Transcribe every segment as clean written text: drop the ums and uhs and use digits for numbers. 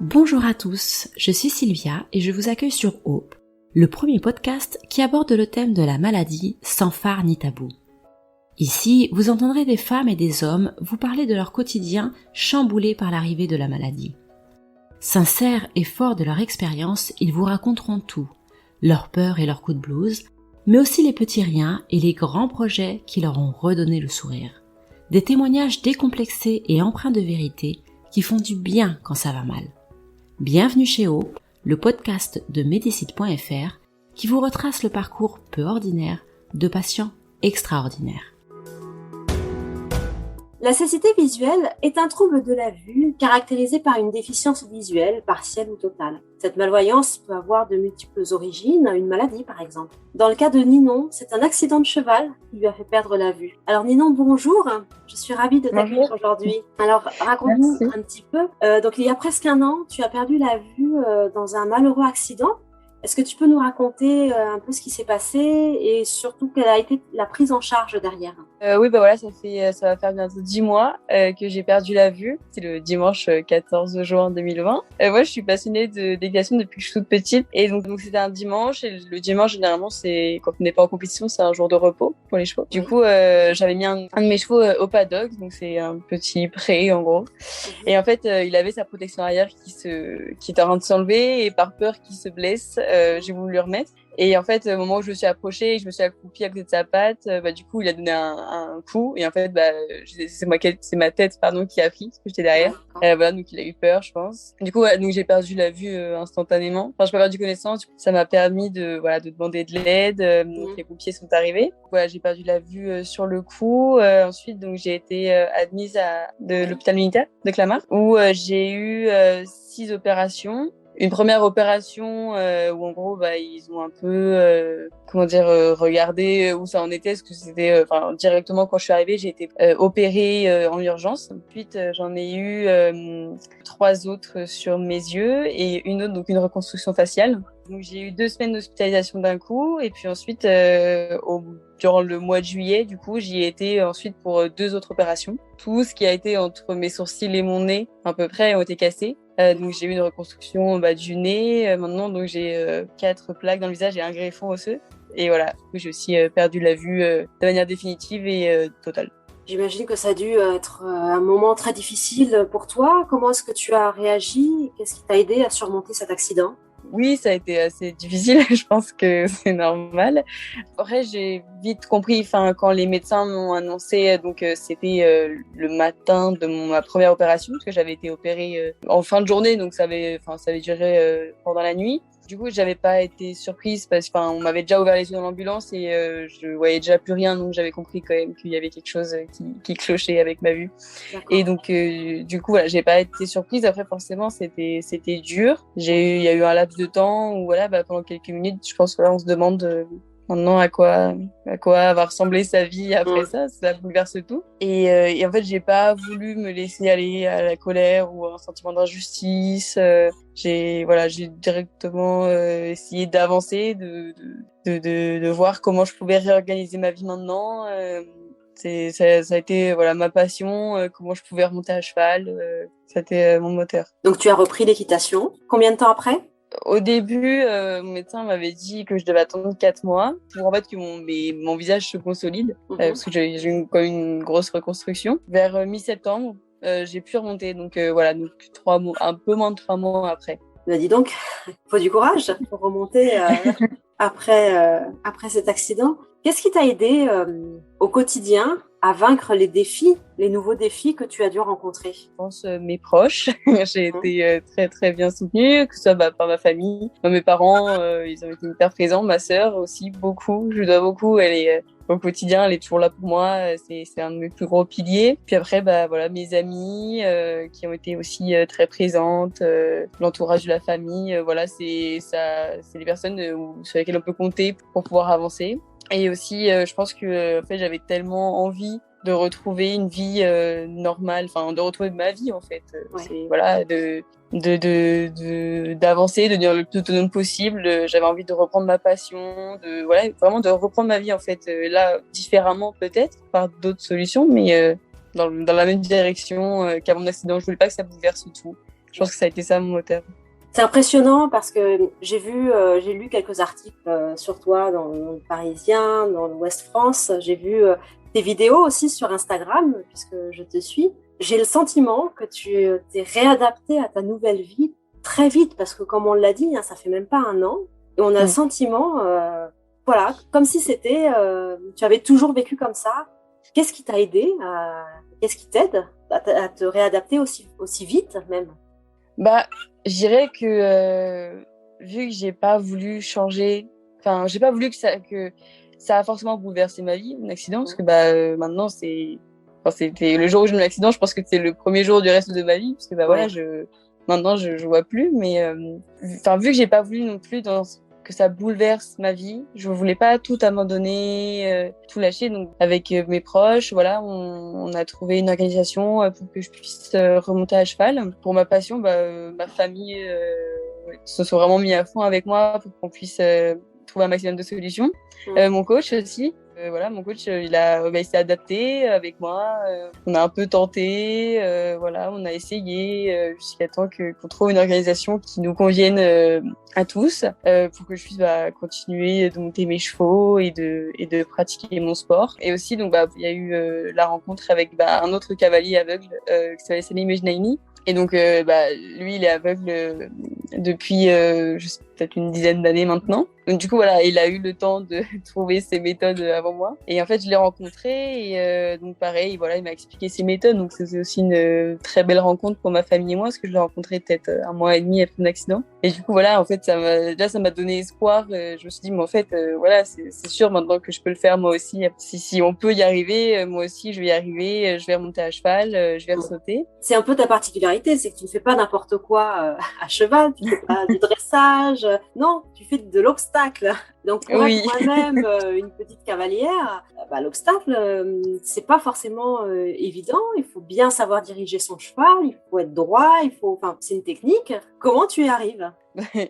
Bonjour à tous, je suis Sylvia et je vous accueille sur Hope, le premier podcast qui aborde le thème de la maladie sans phare ni tabou. Ici, vous entendrez des femmes et des hommes vous parler de leur quotidien chamboulé par l'arrivée de la maladie. Sincères et forts de leur expérience, ils vous raconteront tout, leurs peurs et leurs coups de blues, mais aussi les petits riens et les grands projets qui leur ont redonné le sourire. Des témoignages décomplexés et empreints de vérité qui font du bien quand ça va mal. Bienvenue chez Hope, le podcast de Medicite.fr qui vous retrace le parcours peu ordinaire de patients extraordinaires. La cécité visuelle est un trouble de la vue caractérisé par une déficience visuelle partielle ou totale. Cette malvoyance peut avoir de multiples origines, une maladie par exemple. Dans le cas de Ninon, c'est un accident de cheval qui lui a fait perdre la vue. Alors Ninon, bonjour, je suis ravie de t'accueillir aujourd'hui. Alors raconte-nous un petit peu. Donc il y a presque un an, tu as perdu la vue dans un malheureux accident. Est-ce que tu peux nous raconter un peu ce qui s'est passé et surtout quelle a été la prise en charge derrière? Oui, ça va faire bientôt 10 mois que j'ai perdu la vue. C'est le dimanche 14 juin 2020. Moi, je suis passionnée d'équitation depuis que je suis toute petite. Et donc c'était un dimanche. Et le dimanche, généralement, c'est quand on n'est pas en compétition, c'est un jour de repos pour les chevaux. Du coup, j'avais mis un de mes chevaux au paddock. Donc c'est un petit pré, en gros. Et en fait, il avait sa protection arrière qui était en train de s'enlever. Et par peur qu'il se blesse, j'ai voulu le remettre. Et en fait, au moment où je me suis approchée et je me suis accroupie à côté de sa patte, du coup, il a donné un coup. Et en fait, c'est ma tête, qui a pris, parce que j'étais derrière. Donc il a eu peur, je pense. Du coup, donc j'ai perdu la vue instantanément. Enfin, j'ai pas perdu connaissance. Ça m'a permis de demander de l'aide. Donc les pompiers sont arrivés. Voilà, j'ai perdu la vue sur le coup. Ensuite, donc j'ai été admise de l'hôpital militaire de Clamart, où j'ai eu 6 opérations. Une première opération où en gros ils ont un peu regardé où ça en était, parce que c'était directement quand je suis arrivée, j'ai été opérée en urgence. Ensuite j'en ai eu 3 autres sur mes yeux et une autre, donc une reconstruction faciale. Donc j'ai eu 2 semaines d'hospitalisation d'un coup et puis ensuite durant le mois de juillet, du coup, j'y ai été ensuite pour 2 autres opérations. Tout ce qui a été entre mes sourcils et mon nez, à peu près, ont été cassés. Donc j'ai eu une reconstruction du nez. Maintenant, donc j'ai 4 plaques dans le visage et un greffon osseux. Et voilà, j'ai aussi perdu la vue de manière définitive et totale. J'imagine que ça a dû être un moment très difficile pour toi. Comment est-ce que tu as réagi? Qu'est-ce qui t'a aidé à surmonter cet accident? Oui, ça a été assez difficile. Je pense que c'est normal. Après, j'ai vite compris, quand les médecins m'ont annoncé, c'était le matin de ma première opération, parce que j'avais été opérée en fin de journée, donc ça avait duré pendant la nuit. Du coup, j'avais pas été surprise parce on m'avait déjà ouvert les yeux dans l'ambulance et je voyais déjà plus rien, donc j'avais compris quand même qu'il y avait quelque chose qui clochait avec ma vue. D'accord. Et donc du coup, voilà, j'ai pas été surprise. Après, forcément, c'était dur. Il y a eu un laps de temps où pendant quelques minutes, je pense que là, on se demande maintenant à quoi va ressembler sa vie après ça bouleverse tout. Et en fait, j'ai pas voulu me laisser aller à la colère ou à un sentiment d'injustice. J'ai directement essayé d'avancer, de voir comment je pouvais réorganiser ma vie maintenant. Ça a été ma passion, comment je pouvais remonter à cheval. C'était mon moteur. Donc tu as repris l'équitation. Combien de temps après? Au début, mon médecin m'avait dit que je devais attendre 4 mois pour en fait que mon visage se consolide, parce que j'ai eu quand même une grosse reconstruction. Vers mi-septembre, j'ai pu remonter, donc 3 mois, un peu moins de 3 mois après. Dis donc, il faut du courage pour remonter après cet accident. Qu'est-ce qui t'a aidé au quotidien à vaincre les nouveaux défis que tu as dû rencontrer? Je pense mes proches. J'ai été très très bien soutenue, que ce soit par ma famille, mes parents, ils ont été hyper présents, ma sœur aussi beaucoup. Je lui dois beaucoup. Elle est au quotidien, elle est toujours là pour moi. C'est un de mes plus gros piliers. Puis après, mes amis qui ont été aussi très présentes, l'entourage de la famille. C'est des personnes sur lesquelles on peut compter pour pouvoir avancer. Et aussi, je pense que en fait, j'avais tellement envie de retrouver une vie normale, de retrouver ma vie en fait. C'est d'avancer, de devenir le plus autonome possible. J'avais envie de reprendre ma passion, vraiment de reprendre ma vie en fait. Là, différemment peut-être, par d'autres solutions, mais dans la même direction qu'à mon accident. Je voulais pas que ça bouleverse tout. Je pense que ça a été ça mon moteur. C'est impressionnant parce que j'ai lu quelques articles sur toi dans le Parisien, dans l'Ouest France. J'ai vu tes vidéos aussi sur Instagram puisque je te suis. J'ai le sentiment que tu t'es réadapté à ta nouvelle vie très vite parce que comme on l'a dit, hein, ça fait même pas 1 an et on a le sentiment, voilà, comme si c'était, tu avais toujours vécu comme ça. Qu'est-ce qui t'a aidé qu'est-ce qui t'aide à te réadapter aussi vite même? Bah, je dirais que vu que j'ai pas voulu changer, enfin, j'ai pas voulu que ça a forcément bouleversé ma vie, mon accident, parce que maintenant c'était le jour où j'ai eu mon accident, je pense que c'est le premier jour du reste de ma vie, parce que voilà, maintenant je vois plus, mais enfin vu que j'ai pas voulu non plus que ça bouleverse ma vie, je voulais pas tout abandonner, tout lâcher. Donc avec mes proches, voilà, on a trouvé une organisation pour que je puisse remonter à cheval. Pour ma passion, ma famille se sont vraiment mis à fond avec moi pour qu'on puisse trouver un maximum de solutions. Mon coach aussi. Voilà, mon coach, il s'est adapté avec moi. On a un peu tenté, voilà, on a essayé jusqu'à temps qu'on trouve une organisation qui nous convienne à tous, pour que je puisse continuer de monter mes chevaux et de pratiquer mon sport. Et aussi, donc, il y a eu la rencontre avec un autre cavalier aveugle qui s'appelle Salim Ejnaini. Et donc, lui, il est aveugle depuis peut-être une dizaine d'années maintenant. Donc, du coup, voilà, il a eu le temps de trouver ses méthodes avant moi. Et en fait, je l'ai rencontré et donc, pareil, voilà, il m'a expliqué ses méthodes. Donc, c'était aussi une très belle rencontre pour ma famille et moi, parce que je l'ai rencontré peut-être 1 mois et demi après mon accident. Et du coup, voilà, en fait, ça m'a donné espoir. Je me suis dit, mais en fait, voilà, c'est sûr maintenant que je peux le faire moi aussi. Si on peut y arriver, moi aussi, je vais y arriver. Je vais remonter à cheval, je vais sauter. C'est un peu ta particularité, c'est que tu ne fais pas n'importe quoi à cheval, tu ne fais pas du dressage, non, tu fais de l'obstacle. Donc pour être moi-même une petite cavalière, l'obstacle, c'est pas forcément évident. Il faut bien savoir diriger son cheval, il faut être droit, c'est une technique. Comment tu y arrives?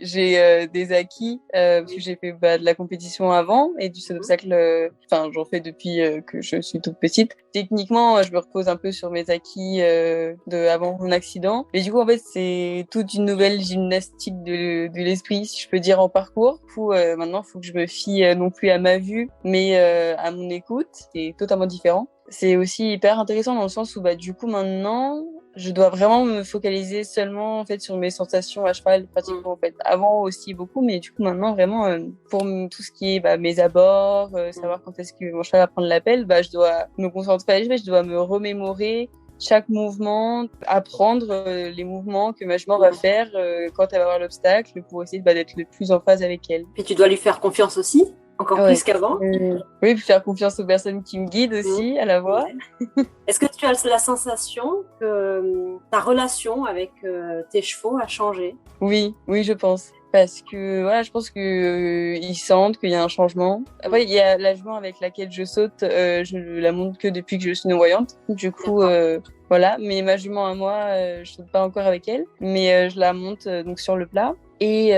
J'ai des acquis parce que j'ai fait de la compétition avant et du saut d'obstacle, j'en fais depuis que je suis toute petite. Techniquement, je me repose un peu sur mes acquis de avant mon accident. Mais du coup, en fait, c'est toute une nouvelle gymnastique de l'esprit, si je peux dire, en parcours. Du coup, maintenant, il faut que je me fie non plus à ma vue, mais à mon écoute. C'est totalement différent. C'est aussi hyper intéressant dans le sens où du coup maintenant je dois vraiment me focaliser seulement en fait sur mes sensations à cheval pratiquement en fait. Avant aussi beaucoup, mais du coup maintenant vraiment pour tout ce qui est mes abords, savoir quand est-ce que mon cheval va prendre l'appel, je dois me concentrer, je dois me remémorer chaque mouvement, apprendre les mouvements que ma jument va faire quand elle va voir l'obstacle pour essayer d'être le plus en phase avec elle. Et tu dois lui faire confiance aussi? Encore plus qu'avant. Oui, puis faire confiance aux personnes qui me guident aussi à la voix. Est-ce que tu as la sensation que ta relation avec tes chevaux a changé? Oui, je pense. Parce que voilà, je pense que ils sentent qu'il y a un changement. Après, il y a la jument avec laquelle je saute, je la monte que depuis que je suis non-voyante. Du coup, voilà. Mais ma jument à moi, je saute pas encore avec elle, mais je la monte donc sur le plat. Et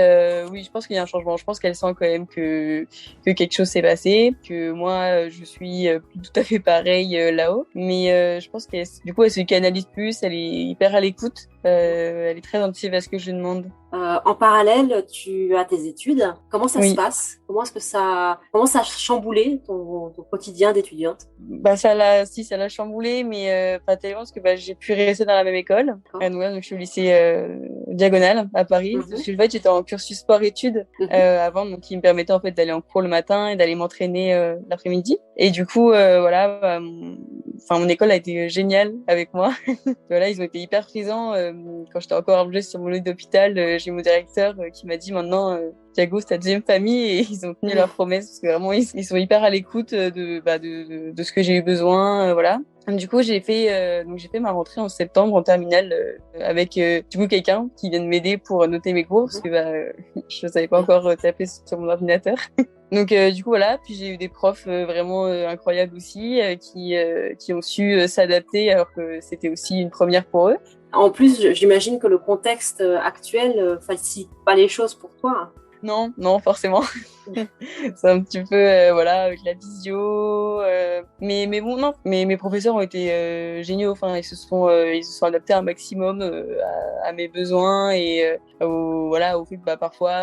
oui, je pense qu'il y a un changement. Je pense qu'elle sent quand même que quelque chose s'est passé, que moi je suis plus tout à fait pareil là-haut. Mais je pense qu'elle du coup elle se canalise plus, elle est hyper à l'écoute, elle est très attentive à ce que je lui demande. En parallèle, tu as tes études. Comment ça se passe? Comment ça a chamboulé ton quotidien d'étudiante? Ça l'a chamboulé, mais pas tellement parce que j'ai pu rester dans la même école. Donc je suis au lycée Diagonale à Paris. Je suis j'étais en cursus sport-études avant, donc qui me permettait en fait d'aller en cours le matin et d'aller m'entraîner l'après-midi. Et du coup, voilà, mon école a été géniale avec moi. Voilà, ils ont été hyper présents quand j'étais encore allongée sur mon lit d'hôpital. J'ai mon directeur qui m'a dit maintenant, Thiago, c'est ta deuxième famille, et ils ont tenu leur promesse parce que vraiment ils sont hyper à l'écoute de ce que j'ai eu besoin, voilà. Du coup, j'ai fait ma rentrée en septembre en terminale avec du coup quelqu'un qui vient de m'aider pour noter mes cours parce que je savais pas encore taper sur mon ordinateur. Donc du coup voilà, puis j'ai eu des profs vraiment incroyables aussi qui ont su s'adapter alors que c'était aussi une première pour eux. En plus, j'imagine que le contexte actuel facilite pas les choses pour toi. Non, forcément. C'est un petit peu, voilà, avec la visio. Mais bon, non. Mais mes professeurs ont été géniaux. Enfin, ils se sont adaptés un maximum à mes besoins et au fait que parfois,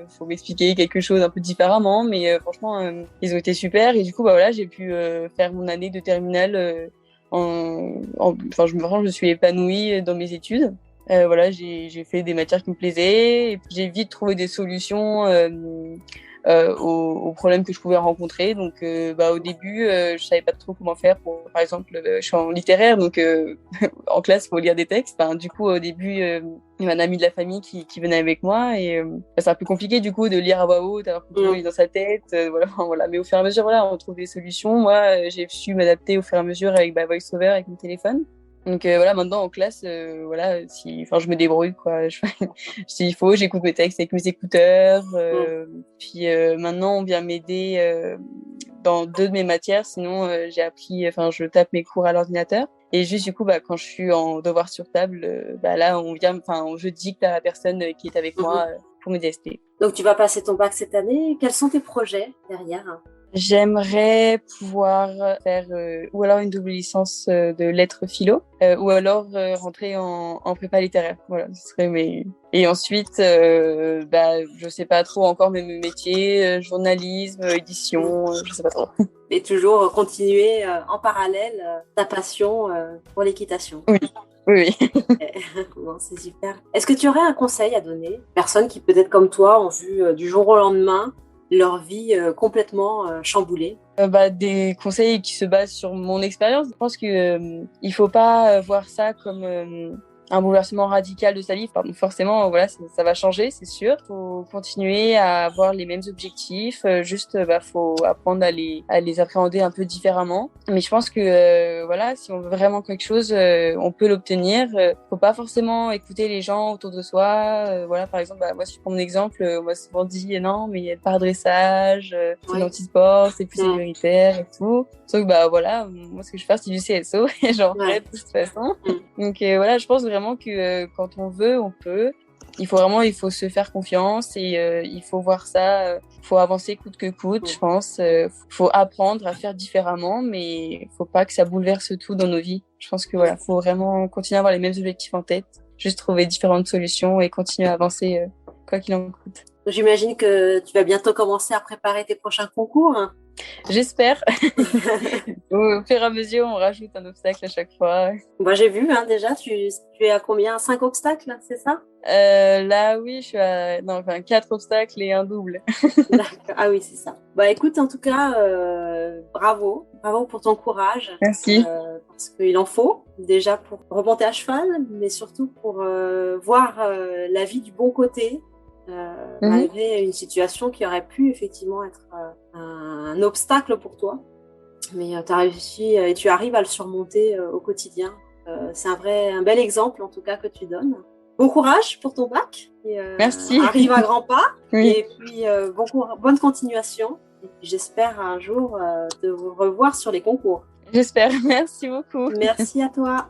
faut m'expliquer quelque chose un peu différemment. Mais franchement, ils ont été super. Et du coup, voilà, j'ai pu faire mon année de terminale. Je me suis épanouie dans mes études. Voilà, j'ai fait des matières qui me plaisaient et puis j'ai vite trouvé des solutions aux problèmes que je pouvais rencontrer. Donc, au début, je savais pas trop comment faire. Par exemple, je suis en littéraire, donc en classe, faut lire des textes. Du coup, au début, il y avait un ami de la famille qui venait avec moi et c'est un peu compliqué du coup de lire à voix haute, alors que tout le monde est dans sa tête. Voilà. Mais au fur et à mesure, voilà, on trouve des solutions. Moi, j'ai su m'adapter au fur et à mesure avec VoiceOver, avec mon téléphone. Donc voilà, maintenant en classe, je me débrouille quoi. S'il faut, j'écoute mes textes avec mes écouteurs. Puis maintenant, on vient m'aider dans 2 de mes matières. Sinon, je tape mes cours à l'ordinateur. Et juste du coup, quand je suis en devoir sur table, là, je dicte à la personne qui est avec moi pour mes DST. Donc tu vas passer ton bac cette année. Quels sont tes projets derrière? J'aimerais pouvoir faire ou alors une double licence de lettres philo ou alors rentrer en prépa littéraire. Voilà, ce serait mes... Et ensuite, je sais pas trop encore mes métiers, journalisme, édition, je sais pas trop. Et toujours continuer en parallèle ta passion pour l'équitation. Oui. Bon, c'est super. Est-ce que tu aurais un conseil à donner? Personnes qui peut-être comme toi ont vu du jour au lendemain leur vie complètement chamboulée. Des conseils qui se basent sur mon expérience. Je pense que il faut pas voir ça comme un bouleversement radical de sa vie. Forcément, voilà, ça va changer, c'est sûr. Faut continuer à avoir les mêmes objectifs. Faut apprendre à les appréhender un peu différemment. Mais je pense que si on veut vraiment quelque chose, on peut l'obtenir. Faut pas forcément écouter les gens autour de soi. Par exemple, moi, si je prends mon exemple, on m'a souvent dit non, mais il y a pas de dressage, c'est l'anti-sport, c'est plus sécuritaire et tout. Sauf que moi, ce que je fais, c'est du CSO et j'en ferai de toute façon. Donc je pense vraiment que quand on veut, on peut. Il faut se faire confiance et il faut voir ça. Faut avancer coûte que coûte, je pense. Faut apprendre à faire différemment, mais faut pas que ça bouleverse tout dans nos vies. Je pense que faut vraiment continuer à avoir les mêmes objectifs en tête, juste trouver différentes solutions et continuer à avancer quoi qu'il en coûte. J'imagine que tu vas bientôt commencer à préparer tes prochains concours. J'espère. Au fur et à mesure, on rajoute un obstacle à chaque fois. Moi, j'ai vu déjà, tu es à combien? 5 obstacles, c'est ça? Là, oui, je suis à 4 obstacles et un double. D'accord. Ah oui, c'est ça. Écoute, en tout cas, bravo pour ton courage. Merci. Parce qu'il en faut, déjà pour remonter à cheval, mais surtout pour voir la vie du bon côté. Malgré une situation qui aurait pu effectivement être un obstacle pour toi. Mais tu as réussi et tu arrives à le surmonter au quotidien. C'est un bel exemple en tout cas que tu donnes. Bon courage pour ton bac. Et, merci. Arrive à grands pas. Oui. Et puis bonne continuation. Et puis, j'espère un jour te revoir sur les concours. J'espère. Merci beaucoup. Merci à toi.